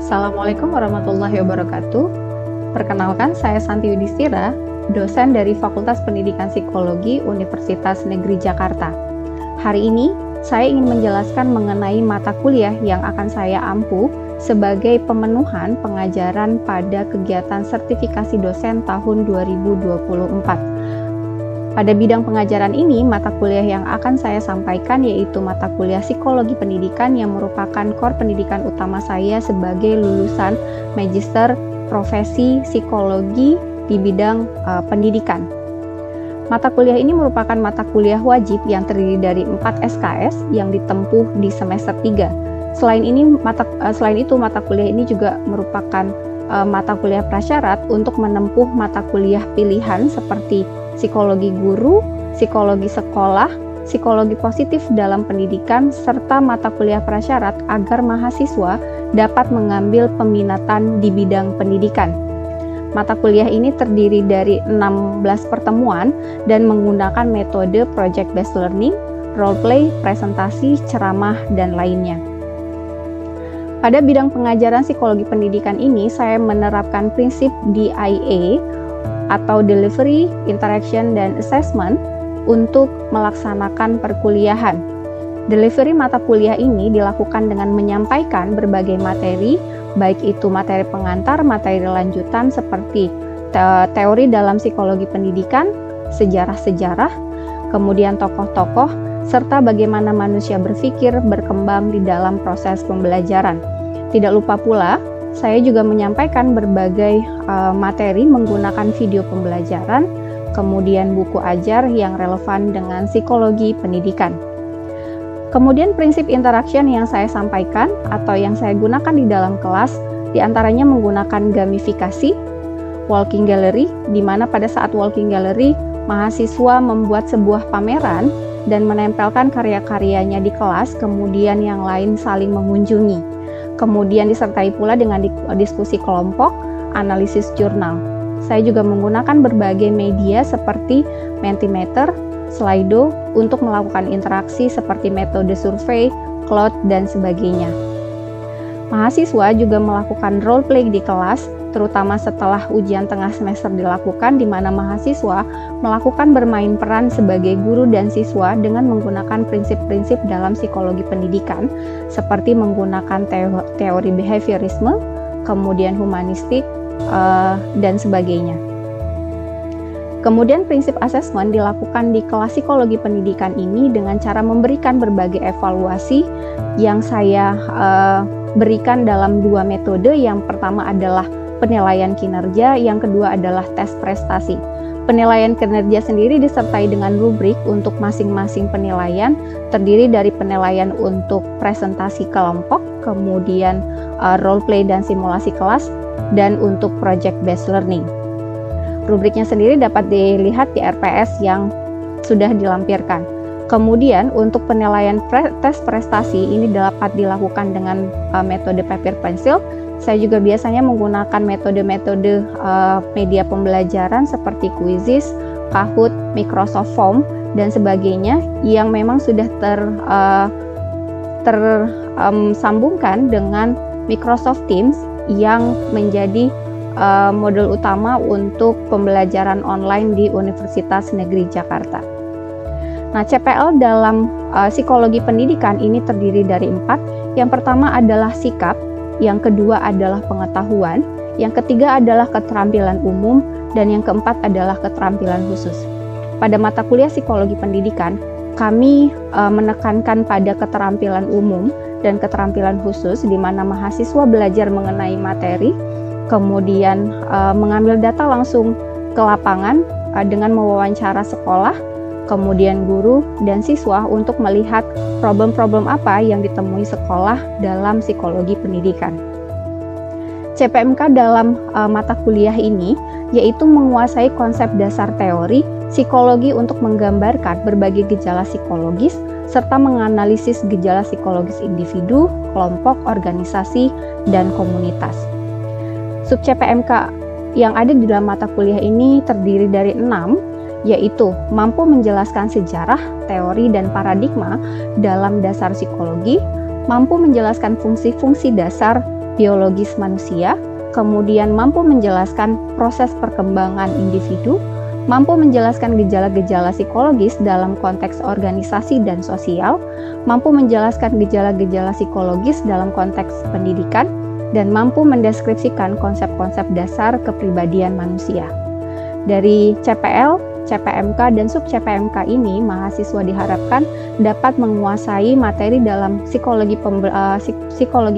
Assalamualaikum warahmatullahi wabarakatuh. Perkenalkan, saya Santi Yudhistira, dosen dari Fakultas Pendidikan Psikologi Universitas Negeri Jakarta. Hari ini, saya ingin menjelaskan mengenai mata kuliah yang akan saya ampu sebagai pemenuhan pengajaran pada kegiatan sertifikasi dosen tahun 2024. Pada bidang pengajaran ini, mata kuliah yang akan saya sampaikan yaitu mata kuliah Psikologi Pendidikan yang merupakan core pendidikan utama saya sebagai lulusan Magister Profesi Psikologi di bidang pendidikan. Mata kuliah ini merupakan mata kuliah wajib yang terdiri dari 4 SKS yang ditempuh di semester 3. Selain itu, mata kuliah ini juga merupakan mata kuliah prasyarat untuk menempuh mata kuliah pilihan seperti psikologi guru, psikologi sekolah, psikologi positif dalam pendidikan, serta mata kuliah prasyarat agar mahasiswa dapat mengambil peminatan di bidang pendidikan. Mata kuliah ini terdiri dari 16 pertemuan dan menggunakan metode project based learning, role play, presentasi, ceramah, dan lainnya. Pada bidang pengajaran psikologi pendidikan ini, saya menerapkan prinsip DIA atau Delivery, Interaction, dan Assessment untuk melaksanakan perkuliahan. Delivery mata kuliah ini dilakukan dengan menyampaikan berbagai materi, baik itu materi pengantar, materi lanjutan seperti teori dalam psikologi pendidikan, sejarah-sejarah, kemudian tokoh-tokoh, serta bagaimana manusia berpikir berkembang di dalam proses pembelajaran. Tidak lupa pula, saya juga menyampaikan berbagai materi menggunakan video pembelajaran, kemudian buku ajar yang relevan dengan psikologi pendidikan. Kemudian prinsip interaction yang saya sampaikan atau yang saya gunakan di dalam kelas, diantaranya menggunakan gamifikasi, walking gallery, di mana pada saat walking gallery, mahasiswa membuat sebuah pameran dan menempelkan karya-karyanya di kelas, kemudian yang lain saling mengunjungi. Kemudian disertai pula dengan diskusi kelompok, analisis jurnal. Saya juga menggunakan berbagai media seperti Mentimeter, Slido untuk melakukan interaksi seperti metode survei, Cloud, dan sebagainya. Mahasiswa juga melakukan role play di kelas, terutama setelah ujian tengah semester dilakukan, di mana mahasiswa melakukan bermain peran sebagai guru dan siswa dengan menggunakan prinsip-prinsip dalam psikologi pendidikan, seperti menggunakan teori behaviorisme, kemudian humanistik, dan sebagainya. Kemudian prinsip asesmen dilakukan di kelas psikologi pendidikan ini dengan cara memberikan berbagai evaluasi yang saya berikan dalam 2 metode. Yang pertama adalah penilaian kinerja, yang kedua adalah tes prestasi. Penilaian kinerja sendiri disertai dengan rubrik untuk masing-masing penilaian, terdiri dari penilaian untuk presentasi kelompok, kemudian role play dan simulasi kelas, dan untuk project based learning. Rubriknya sendiri dapat dilihat di RPS yang sudah dilampirkan. Kemudian untuk penilaian tes prestasi ini dapat dilakukan dengan metode paper pencil. Saya juga biasanya menggunakan metode-metode media pembelajaran seperti Quizizz, Kahoot, Microsoft Form, dan sebagainya yang memang sudah tersambungkan dengan Microsoft Teams yang menjadi modul utama untuk pembelajaran online di Universitas Negeri Jakarta. Nah, CPL dalam psikologi pendidikan ini terdiri dari 4. Yang pertama adalah sikap, yang kedua adalah pengetahuan, yang ketiga adalah keterampilan umum, dan yang keempat adalah keterampilan khusus. Pada mata kuliah psikologi pendidikan, kami menekankan pada keterampilan umum dan keterampilan khusus, di mana mahasiswa belajar mengenai materi, kemudian mengambil data langsung ke lapangan dengan mewawancara sekolah, kemudian guru dan siswa untuk melihat problem-problem apa yang ditemui sekolah dalam psikologi pendidikan. CPMK dalam mata kuliah ini yaitu menguasai konsep dasar teori psikologi untuk menggambarkan berbagai gejala psikologis serta menganalisis gejala psikologis individu, kelompok, organisasi, dan komunitas. Sub CPMK yang ada di dalam mata kuliah ini terdiri dari 6, yaitu mampu menjelaskan sejarah, teori, dan paradigma dalam dasar psikologi, mampu menjelaskan fungsi-fungsi dasar biologis manusia, kemudian mampu menjelaskan proses perkembangan individu, mampu menjelaskan gejala-gejala psikologis dalam konteks organisasi dan sosial, mampu menjelaskan gejala-gejala psikologis dalam konteks pendidikan, dan mampu mendeskripsikan konsep-konsep dasar kepribadian manusia. Dari CPL, CPMK, dan sub-CPMK ini, mahasiswa diharapkan dapat menguasai materi dalam psikologi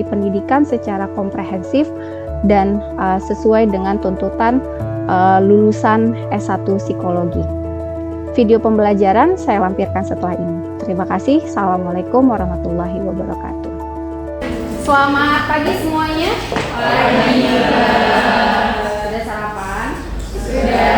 pendidikan secara komprehensif dan sesuai dengan tuntutan lulusan S1 Psikologi. Video pembelajaran saya lampirkan setelah ini. Terima kasih. Assalamualaikum warahmatullahi wabarakatuh. Selamat pagi semuanya. Pagi. Sudah sarapan? Sudah.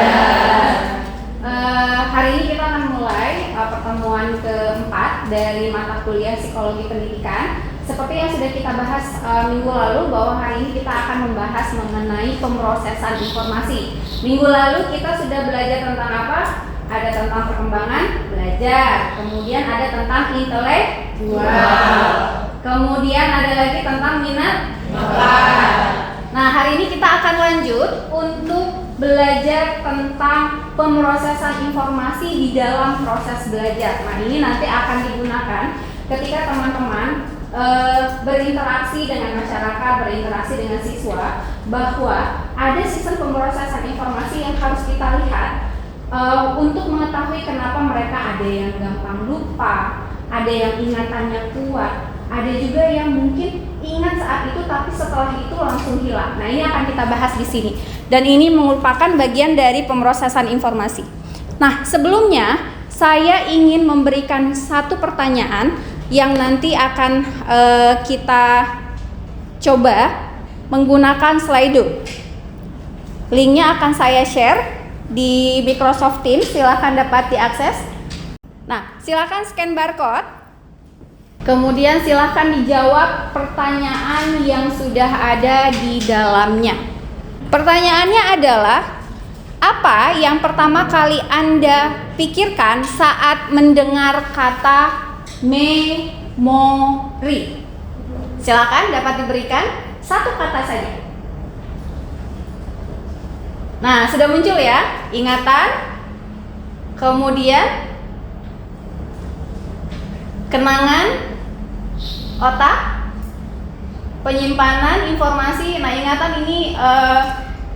Hari ini kita akan mulai pertemuan keempat dari mata kuliah Psikologi Pendidikan. Seperti yang sudah kita bahas minggu lalu, bahwa hari ini kita akan membahas mengenai pemrosesan informasi. Minggu lalu kita sudah belajar tentang apa? Ada tentang perkembangan belajar, kemudian ada tentang intelektual, kemudian ada lagi tentang minat bakat. Nah, hari ini kita akan lanjut untuk belajar tentang pemrosesan informasi di dalam proses belajar. Nah, ini nanti akan digunakan ketika teman-teman berinteraksi dengan masyarakat, berinteraksi dengan siswa, bahwa ada sistem pemrosesan informasi yang harus kita lihat untuk mengetahui kenapa mereka ada yang gampang lupa, ada yang ingatannya kuat, ada juga yang mungkin ingat saat itu tapi setelah itu langsung hilang. Nah, ini akan kita bahas di sini. Dan ini merupakan bagian dari pemrosesan informasi. Nah, sebelumnya saya ingin memberikan satu pertanyaan yang nanti akan kita coba menggunakan Slido. Linknya akan saya share di Microsoft Teams, silakan dapat diakses. Nah, silakan scan barcode. Kemudian silakan dijawab pertanyaan yang sudah ada di dalamnya. Pertanyaannya adalah, apa yang pertama kali Anda pikirkan saat mendengar kata memori? Silakan dapat diberikan satu kata saja. Nah, sudah muncul ya, ingatan, kemudian kenangan, otak, penyimpanan informasi. Nah, ingatan ini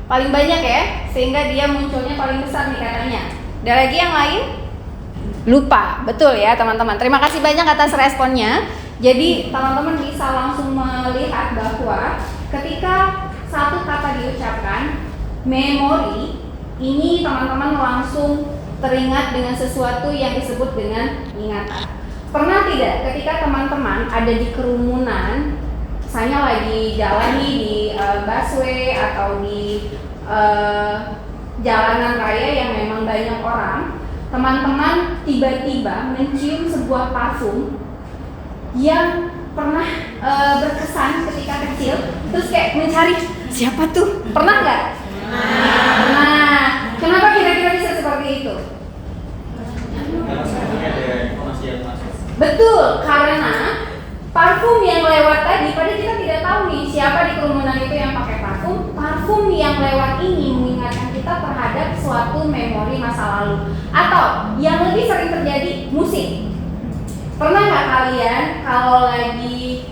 paling banyak ya, sehingga dia munculnya paling besar nih katanya. Ada lagi yang lain? Lupa, betul ya teman-teman. Terima kasih banyak atas responnya. Jadi teman-teman bisa langsung melihat bahwa ketika satu kata diucapkan, memori, ini teman-teman langsung teringat dengan sesuatu yang disebut dengan ingatan. Pernah tidak ketika teman-teman ada di kerumunan, misalnya lagi jalan di busway atau di jalanan raya yang memang banyak orang, teman-teman tiba-tiba mencium sebuah parfum yang pernah berkesan ketika kecil, terus kayak mencari siapa tuh? Pernah nggak? Nah, kenapa kira-kira bisa seperti itu? Betul, karena parfum yang lewat tadi, padahal kita tidak tahu nih siapa di kerumunan itu yang pakai parfum. Parfum yang lewat ini mengingatkan kita terhadap suatu memori masa lalu. Atau yang lebih sering terjadi, musik. Pernah nggak kalian kalau lagi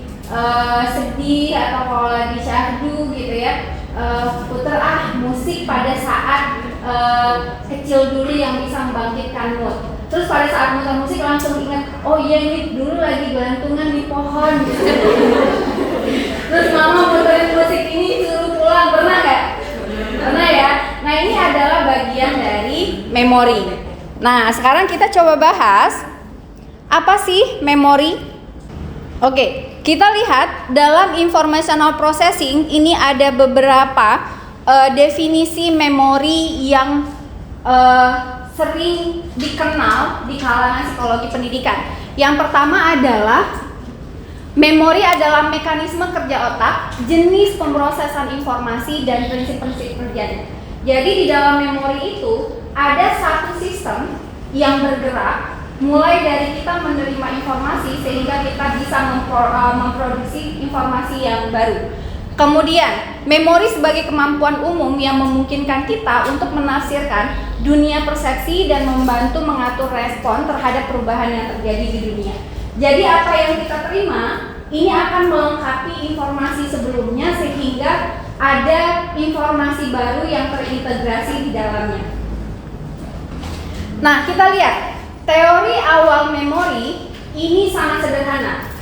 sedih atau kalau lagi syahdu gitu ya, puter musik pada saat kecil dulu yang bisa membangkitkan mood. Terus pada saat muter musik langsung ingat, oh iya ini dulu lagi gelantungan di pohon gitu. Terus mama muterin musik ini suruh pulang, pernah nggak? Pernah ya? Nah, ini adalah bagian dari memori. Nah, sekarang kita coba bahas apa sih memori? Oke, kita lihat dalam informational processing ini ada beberapa definisi memori yang sering dikenal di kalangan psikologi pendidikan. Yang pertama adalah memori adalah mekanisme kerja otak, jenis pemrosesan informasi, dan prinsip-prinsip kerjanya. Jadi di dalam memori itu ada satu sistem yang bergerak mulai dari kita menerima informasi sehingga kita bisa memproduksi informasi yang baru. Kemudian, memori sebagai kemampuan umum yang memungkinkan kita untuk menafsirkan dunia persepsi dan membantu mengatur respon terhadap perubahan yang terjadi di dunia. Jadi apa yang kita terima ini akan melengkapi informasi sebelumnya sehingga ada informasi baru yang terintegrasi di dalamnya. Nah, kita lihat teori awal memori ini sangat sederhana.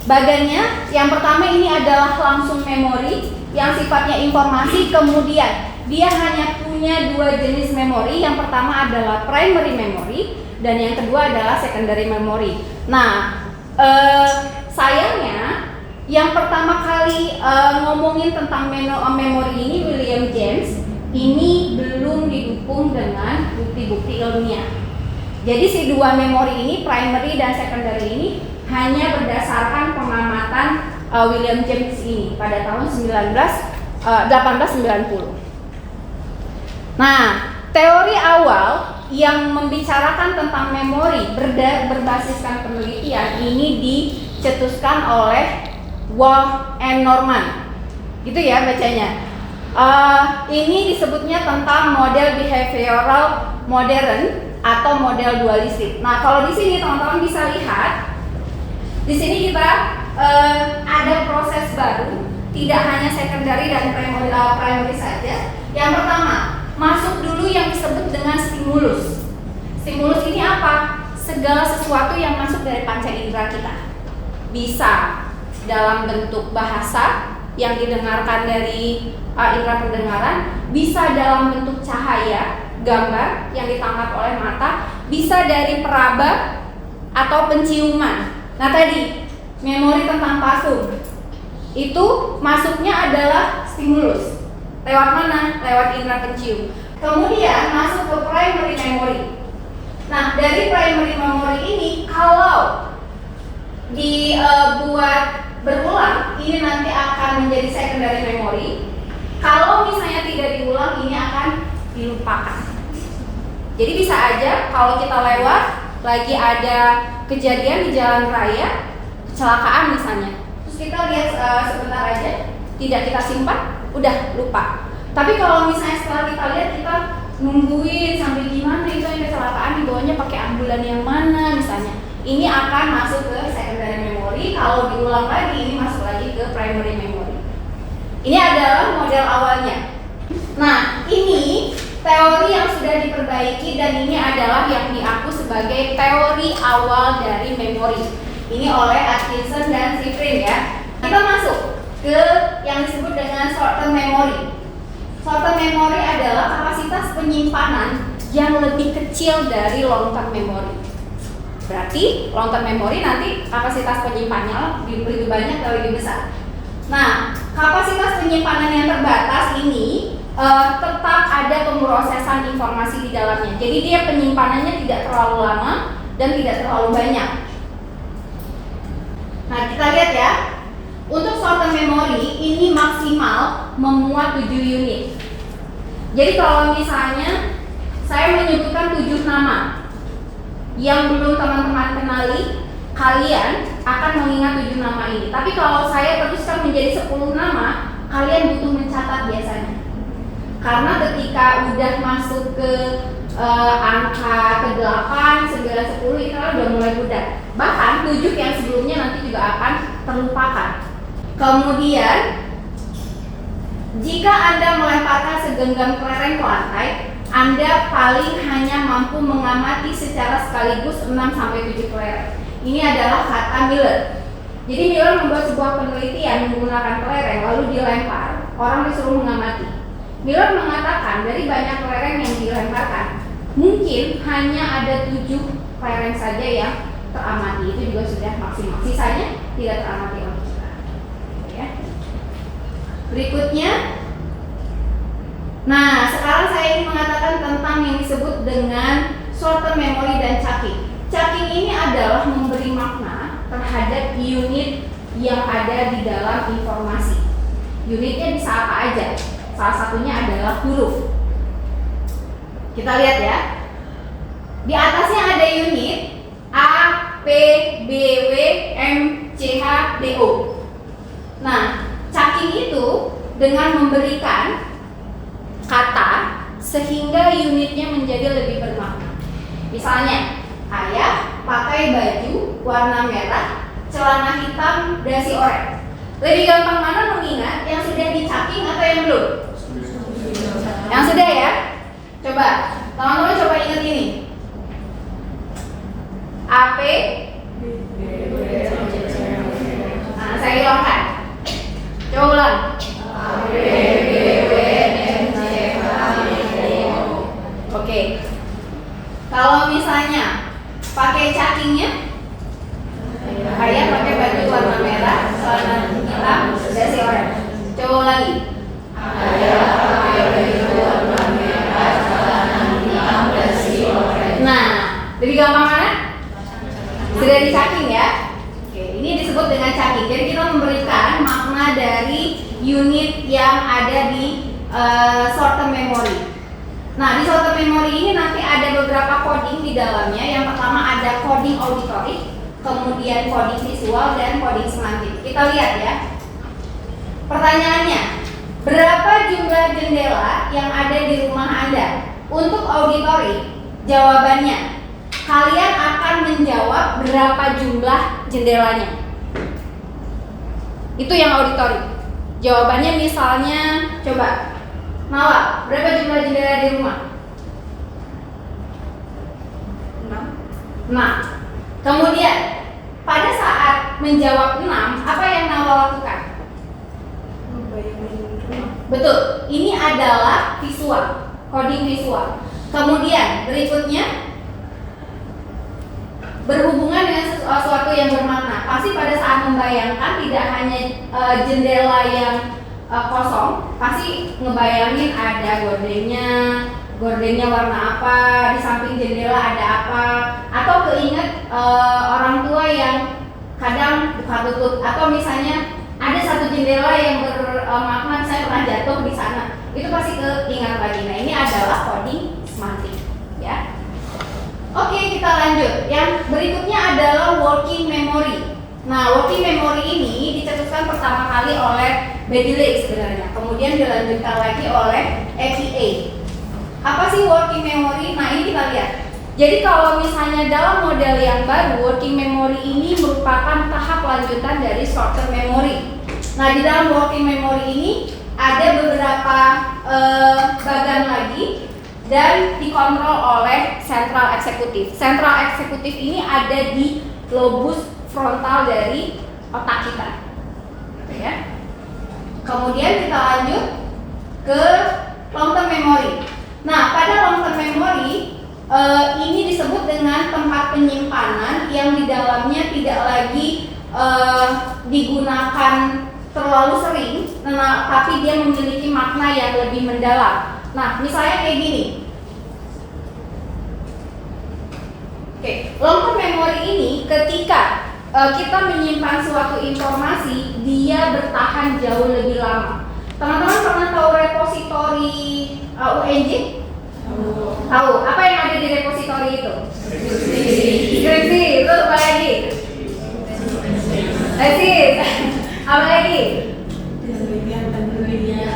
Bagannya, yang pertama ini adalah langsung memori yang sifatnya informasi, kemudian dia hanya punya dua jenis memori. Yang pertama adalah primary memory dan yang kedua adalah secondary memory. Nah, sayangnya yang pertama kali ngomongin tentang memori ini William James ini belum didukung dengan bukti-bukti ilmiah. Jadi si dua memori ini, primary dan secondary ini hanya berdasarkan pengamatan William James ini pada tahun 1890. Nah, teori awal yang membicarakan tentang memori berbasiskan penelitian ini dicetuskan oleh Wolff and Norman. Gitu ya bacanya. Ini disebutnya tentang model behavioral modern atau model dualistik. Nah, kalau di sini teman-teman bisa lihat, di sini kita ada proses baru, tidak hanya secondary dan primary saja. Yang pertama, masuk dulu yang disebut dengan stimulus. Stimulus ini apa? Segala sesuatu yang masuk dari panca indera kita. Bisa dalam bentuk bahasa yang didengarkan dari indera pendengaran, bisa dalam bentuk cahaya, gambar yang ditangkap oleh mata, bisa dari peraba atau penciuman. Nah tadi, memori tentang parfum itu masuknya adalah stimulus. Lewat mana? Lewat indera pencium. Kemudian masuk ke primary memory. Nah, dari primary memory ini kalau dibuat berulang, ini nanti akan menjadi secondary memory. Kalau misalnya tidak diulang, ini akan dilupakan. Jadi bisa aja kalau kita lewat lagi ada kejadian di jalan raya, kecelakaan misalnya, terus kita lihat sebentar aja, tidak kita simpan, udah lupa. Tapi kalau misalnya setelah kita lihat, kita nungguin sampai gimana itu yang kecelakaan, dibawanya pakai ambulan yang mana misalnya, ini akan masuk ke secondary memory. Kalau diulang lagi, ini masuk lagi ke primary memory. Ini adalah model awalnya. Nah, ini teori yang sudah diperbaiki dan ini adalah yang diaku sebagai teori awal dari memori. Ini oleh Atkinson dan Shiffrin ya. Kita masuk ke yang disebut dengan short term memory. Short term memory adalah kapasitas penyimpanan yang lebih kecil dari long term memory. Berarti long term memory nanti kapasitas penyimpanannya lebih banyak atau lebih besar. Nah, kapasitas penyimpanan yang terbatas ini tetap ada pemrosesan informasi di dalamnya. Jadi dia penyimpanannya tidak terlalu lama dan tidak terlalu banyak. Nah, kita lihat ya. Untuk short term memory ini maksimal memuat 7 unit. Jadi kalau misalnya saya menyebutkan 7 nama yang belum teman-teman kenali, kalian akan mengingat 7 nama ini. Tapi kalau saya teruskan menjadi 10 nama, kalian butuh mencatat biasanya. Karena ketika udah masuk ke angka ke-8, 9, 10 itu udah mulai mudah. Bahkan 7 yang sebelumnya nanti juga akan terlupakan. Kemudian jika Anda melemparkan segenggam kelereng ke lantai, Anda paling hanya mampu mengamati secara sekaligus 6-7 kelereng. Ini adalah kata Miller. Jadi Miller membuat sebuah penelitian menggunakan kelereng lalu dilempar, orang disuruh mengamati. Miller mengatakan dari banyak kelereng yang dilemparkan, mungkin hanya ada 7 kelereng saja yang teramati. Itu juga sudah maksimal. Sisanya tidak teramati oleh kita. Ya. Berikutnya, nah sekarang saya ingin mengatakan tentang yang disebut dengan short term memory dan chunking. Chunking ini adalah memberi makna terhadap unit yang ada di dalam informasi. Unitnya bisa apa aja? Salah satunya adalah huruf. Kita lihat ya. Di atasnya ada unit A, P, B, W, M, C, H, D, O. Nah, chunking itu dengan memberikan kata sehingga unitnya menjadi lebih bermakna. Misalnya, ayah pakai baju warna merah, celana hitam, dasi oranye. Lebih gampang mana mengingat yang sudah dicaking atau yang belum? Yang sudah ya? Coba, teman-teman coba ingat ini. AP. Nah, saya hilangkan. Coba ulang. Oke. Kalau misalnya pakai cakingnya, ayah pakai baju warna merah, celana hitam, dasi oranye. Coba lagi. Ayah pakai baju warna merah, celana hitam, dasi oranye. Nah, lebih gampang mana? Sudah dicaking ya. Oke, ini disebut dengan caking. Jadi kita memberikan makna dari unit yang ada di short term memory. Nah, di short term memory ini nanti ada beberapa coding di dalamnya. Yang pertama ada coding auditory, kemudian coding visual, dan coding semantik. Kita lihat ya. Pertanyaannya, berapa jumlah jendela yang ada di rumah Anda? Untuk auditory, jawabannya kalian akan menjawab berapa jumlah jendelanya. Itu yang auditory. Jawabannya misalnya, coba Nala, berapa jumlah jendela di rumah? 6. Kemudian pada saat menjawab 6, apa yang Nala lakukan? Betul, ini adalah visual, coding visual. Kemudian berikutnya berhubungan dengan sesuatu yang bermakna. Pasti pada saat membayangkan tidak hanya jendela yang kosong, pasti ngebayangin ada gordennya warna apa, di samping jendela ada apa, atau keinget orang tua yang kadang buka tutup, atau misalnya ada satu jendela yang bermakna saya pernah jatuh di sana, itu pasti keingat lagi. Nah, ini adalah coding semantik ya. Oke, kita lanjut. Yang berikutnya adalah working memory. Nah, working memory ini dicetuskan pertama kali oleh Bedley sebenarnya. Kemudian dilanjutkan lagi oleh EPA. Apa sih working memory? Nah, ini kita lihat. Jadi kalau misalnya dalam model yang baru, working memory ini merupakan tahap lanjutan dari short term memory. Nah, di dalam working memory ini ada beberapa bagian lagi dan dikontrol oleh central executive. Central executive ini ada di lobus frontal dari otak kita. Oke, ya. Kemudian kita lanjut ke long term memory. Nah, pada long term memory ini disebut dengan tempat penyimpanan yang di dalamnya tidak lagi digunakan terlalu sering, tapi dia memiliki makna yang lebih mendalam. Nah, misalnya kayak gini. Oke, long term memory ini ketika kita menyimpan suatu informasi, dia bertahan jauh lebih lama. Teman-teman pernah tahu repository UNJ? Tahu. Apa yang ada di repository itu? Skripsi. Itu apa lagi? Tesis. Apa lagi?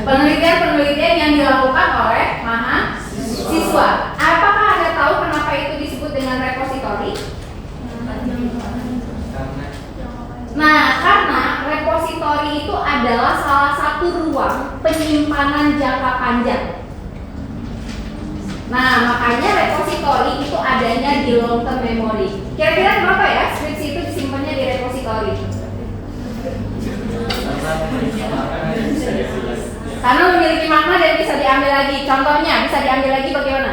Penelitian yang dilakukan oleh mahasiswa. Apakah Anda tahu kenapa itu disebut dengan repository? Nah, karena repository itu adalah salah satu ruang penyimpanan jangka panjang. Nah, makanya repository itu adanya di long term memory. Kira-kira kenapa ya skripsi itu disimpannya di repository? Karena memiliki makna dan bisa diambil lagi. Contohnya, bisa diambil lagi bagaimana?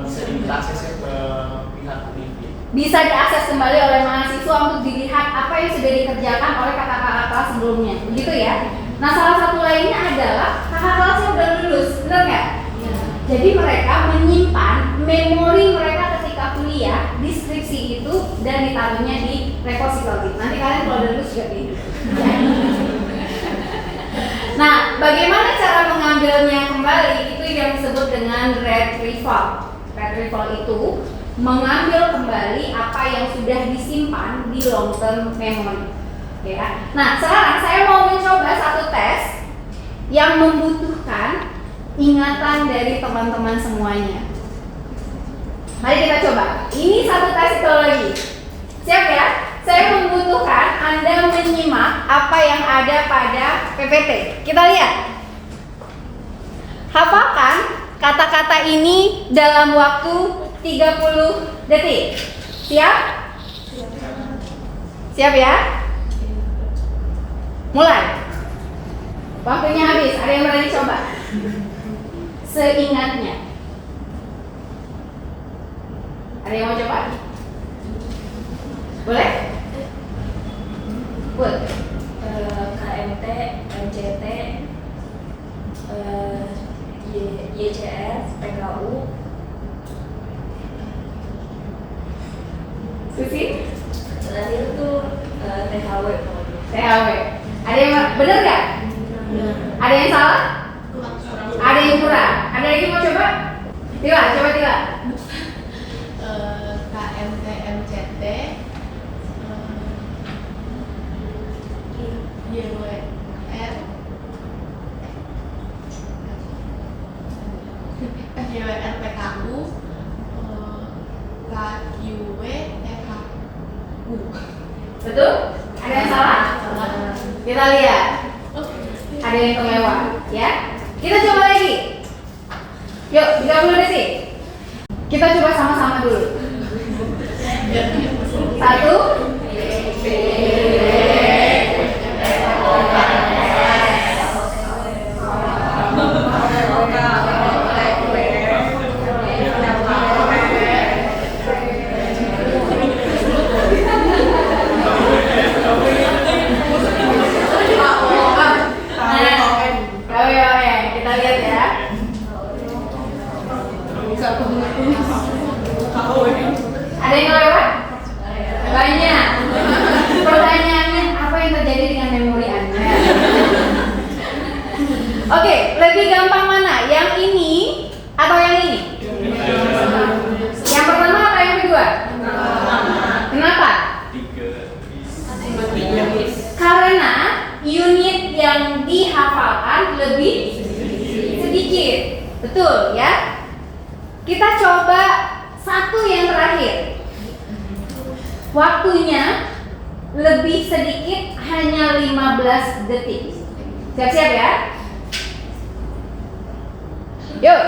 Bisa diakses ke pihak peneliti. Bisa diakses kembali oleh mahasiswa untuk dilihat apa yang sudah dikerjakan oleh kakak-kakak kelas sebelumnya, begitu ya. Nah, salah satu lainnya adalah kakak kelas yang udah lulus, benar nggak? Ya. Jadi mereka menyimpan memori mereka ketika kuliah di skripsi itu dan ditaruhnya di repository. Nanti kalian kalau udah lulus juga gitu. Nah, bagaimana cara mengambilnya kembali? Itu yang disebut dengan retrieval. Retrieval itu mengambil kembali apa yang sudah disimpan di long term memory. Ya. Nah, sekarang saya mau mencoba satu tes yang membutuhkan ingatan dari teman-teman semuanya. Mari kita coba. Ini satu tes psikologi. Siap ya? Saya membutuhkan Anda menyimak apa yang ada pada PPT. Kita lihat. Hafalkan kata-kata ini dalam waktu 30 detik. Siap? Siap ya? Mulai. Waktunya habis. Ada yang berani coba? Seingatnya. Ada yang mau coba? Boleh? Buat KMT, MCT, YCS, PKU. Susi? Terakhir tuh THW. THW. Ada yang benar nggak? Ada yang salah? Ada yang kurang? Ada lagi mau coba? Tila, coba Tila. KMT, MCT, YWR, YWR PKU, KQW, FHU. Betul? Ada yang salah? Kita lihat. Ada yang kelewat, ya? Kita coba lagi. Yuk, 30 detik. Kita coba sama-sama dulu. 1. Kita lihat ya. Ada yang lewat? Banyak. Pertanyaannya, apa yang terjadi dengan memori Anda? Oke, lebih gampang mana? Yang ini atau yang ini? Yang pertama atau yang kedua? Kenapa? Karena unit yang dihafalkan lebih sedikit. Betul ya? Kita coba satu yang terakhir. Waktunya lebih sedikit, hanya 15 detik. Siap-siap ya? Yuk.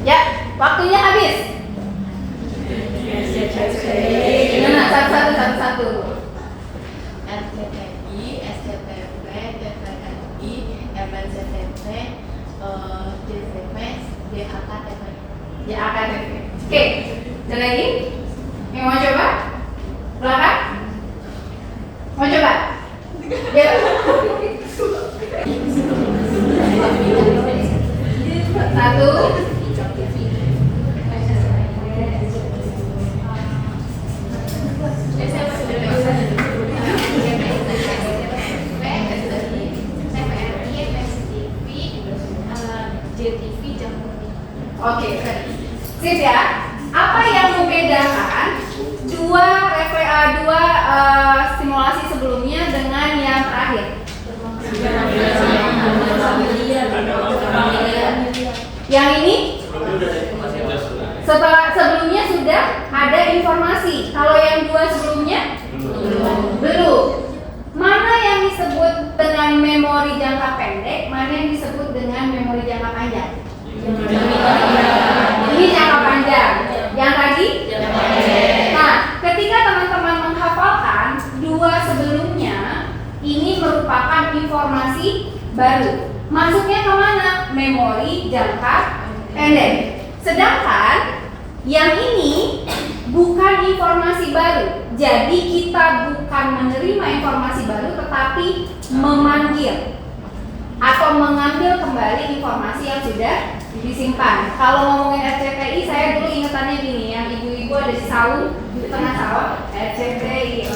Ya, waktunya habis. Gimana? Satu-satu. RCTI, SCTP, TVRI, MNCTP, JCP, JAKTP. JAKTP. Oke, ada lagi? Yang mau coba? Belakang? Mau coba? Yuk. Satu. Oke, sip ya. Apa yang membedakan dua simulasi sebelumnya dengan yang terakhir? Yang ini? Sebelumnya sudah ada informasi. Kalau yang dua sebelumnya? Belum. Mana yang disebut dengan memori jangka pendek? Mana yang disebut dengan memori jangka panjang? Ini jangka panjang. Yang tadi? Nah, ketika teman-teman menghafalkan dua sebelumnya, ini merupakan informasi baru. Masuknya ke mana? Memori jangka pendek. Sedangkan yang ini bukan informasi baru. Jadi kita bukan menerima informasi baru, tetapi memanggil atau mengambil kembali informasi yang sudah disimpan. Kalau ngomongin RCTI, saya dulu ingetannya gini, yang ibu-ibu ada di saung, di tengah sawah, RCTI.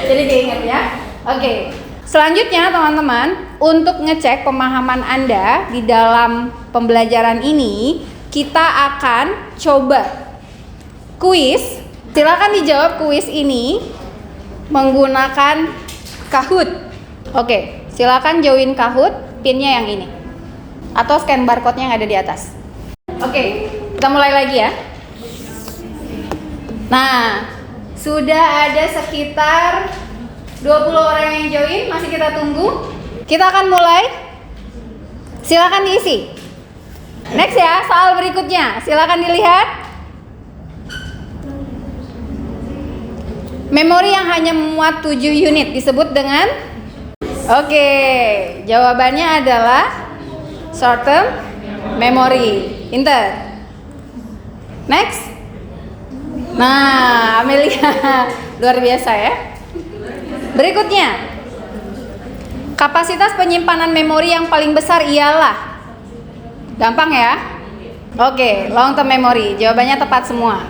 Jadi diingat ya. Oke. Selanjutnya teman-teman, untuk ngecek pemahaman Anda di dalam pembelajaran ini, kita akan coba kuis. Silakan dijawab kuis ini menggunakan Kahoot. Oke, silakan join Kahoot, pinnya yang ini. Atau scan barcode-nya yang ada di atas. Oke, kita mulai lagi ya. Nah, sudah ada sekitar 20 orang yang join, masih kita tunggu. Kita akan mulai. Silakan diisi. Next ya, soal berikutnya. Silakan dilihat. Memori yang hanya memuat 7 unit disebut dengan. Oke, jawabannya adalah short term memory. Pinter. Next. Nah, Amelia luar biasa ya. Berikutnya, kapasitas penyimpanan memori yang paling besar ialah. Gampang ya? Oke, long term memory. Jawabannya tepat semua.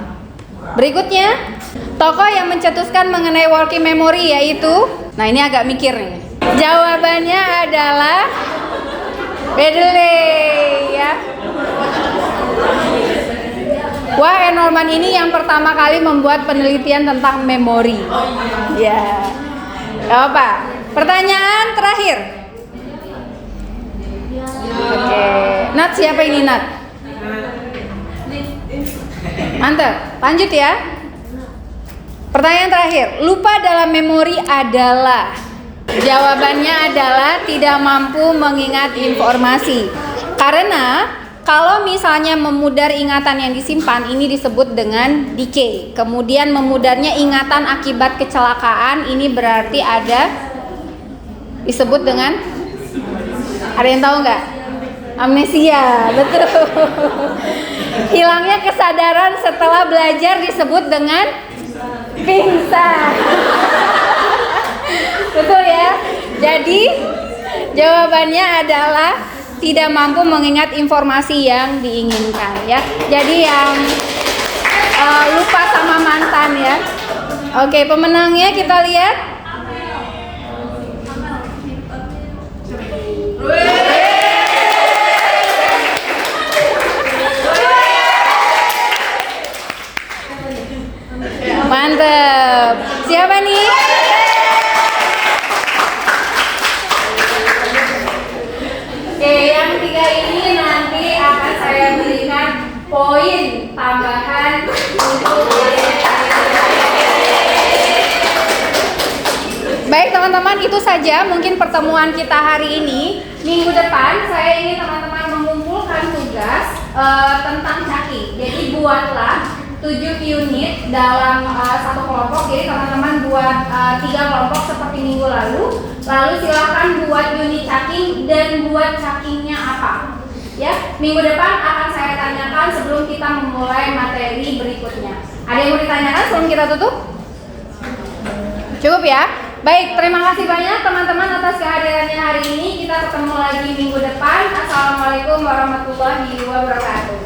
Berikutnya, tokoh yang mencetuskan mengenai working memory yaitu. Nah, ini agak mikir nih. Jawabannya adalah Berkeley ya. Wah, Norman ini yang pertama kali membuat penelitian tentang memori. Ya. Apa? Pertanyaan terakhir. Oke. Nat, siapa ini Nat? Mantap. Lanjut ya. Pertanyaan terakhir. Lupa dalam memori adalah. Jawabannya adalah tidak mampu mengingat informasi. Karena kalau misalnya memudar ingatan yang disimpan, ini disebut dengan decay. Kemudian memudarnya ingatan akibat kecelakaan, ini berarti ada disebut dengan, ada yang tahu nggak? Amnesia, betul. Hilangnya kesadaran setelah belajar disebut dengan pingsan. Betul ya? Jadi jawabannya adalah tidak mampu mengingat informasi yang diinginkan ya. Jadi yang lupa sama mantan ya. Oke, pemenangnya kita lihat. Mantap. Siapa nih? Oke, yang tiga ini nanti akan saya berikan poin tambahan untuk Baik teman-teman, itu saja mungkin pertemuan kita hari ini. Minggu depan saya ingin teman-teman mengumpulkan tugas tentang caki. Jadi buatlah 7 unit dalam satu kelompok. Jadi teman-teman buat 3 kelompok seperti minggu lalu. Lalu silakan buat unit cacking dan buat cackingnya apa. Ya, minggu depan akan saya tanyakan sebelum kita memulai materi berikutnya. Ada yang mau ditanyakan sebelum kita tutup? Cukup ya? Baik, terima kasih banyak teman-teman atas kehadirannya hari ini. Kita ketemu lagi minggu depan. Assalamualaikum warahmatullahi wabarakatuh.